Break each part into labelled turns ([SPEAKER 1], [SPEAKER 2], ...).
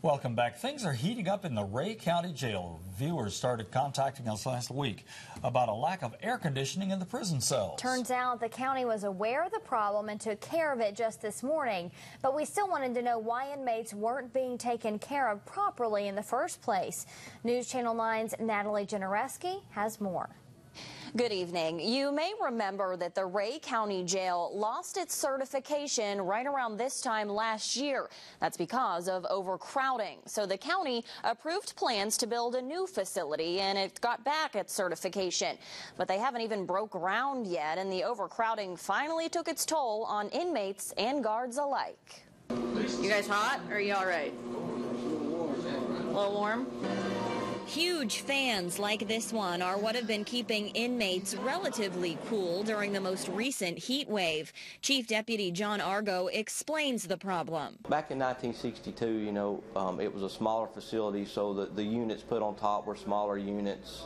[SPEAKER 1] Welcome back. Things are heating up in the Rhea County Jail. Viewers started contacting us last week about a lack of air conditioning in the prison cells.
[SPEAKER 2] Turns out the county was aware of the problem and took care of it just this morning. But we still wanted to know why inmates weren't being taken care of properly in the first place. News Channel 9's Natalie Genereski has more.
[SPEAKER 3] Good evening. You may remember that the Rhea County Jail lost its certification right around this time last year. That's because of overcrowding. So the county approved plans to build a new facility, and it got back its certification. But they haven't even broke ground yet, and the overcrowding finally took its toll on inmates and guards alike.
[SPEAKER 4] You guys hot, or are you all right? A little warm?
[SPEAKER 3] Huge fans like this one are what have been keeping inmates relatively cool during the most recent heat wave. Chief Deputy John Argo explains the problem.
[SPEAKER 5] Back in 1962, it was a smaller facility, so the units put on top were smaller units.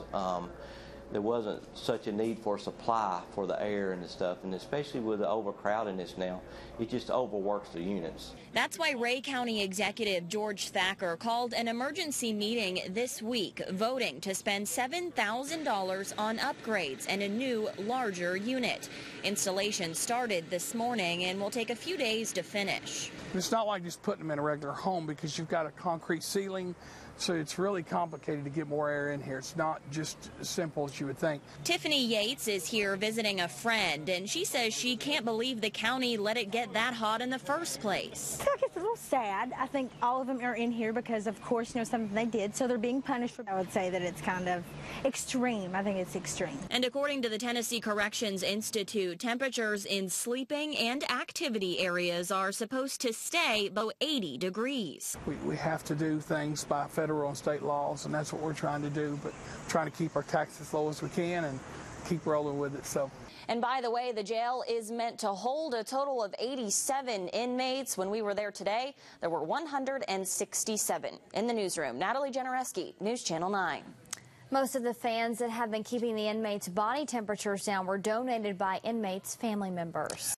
[SPEAKER 5] There wasn't such a need for supply for the air and the stuff, and especially with the overcrowdedness now, it just overworks the units.
[SPEAKER 3] That's why Rhea County Executive George Thacker called an emergency meeting this week, voting to spend $7,000 on upgrades and a new, larger unit. Installation started this morning and will take a few days to finish.
[SPEAKER 6] It's not like just putting them in a regular home because you've got a concrete ceiling, so it's really complicated to get more air in here. It's not just as simple as you would think.
[SPEAKER 3] Tiffany Yates is here visiting a friend, and she says she can't believe the county let it get that hot in the first place.
[SPEAKER 7] I feel like it's a little sad. I think all of them are in here because, of course, something they did, so they're being punished for. I would say that it's kind of extreme. I think it's extreme.
[SPEAKER 3] And according to the Tennessee Corrections Institute, temperatures in sleeping and activity areas are supposed to stay below 80 degrees.
[SPEAKER 6] We have to do things by federal and state laws, and that's what we're trying to do, but trying to keep our taxes as low as we can and keep rolling with it.
[SPEAKER 3] And by the way, the jail is meant to hold a total of 87 inmates. When we were there today, there were 167. In the newsroom, Natalie Genereski, News Channel 9.
[SPEAKER 2] Most of the fans that have been keeping the inmates' body temperatures down were donated by inmates' family members.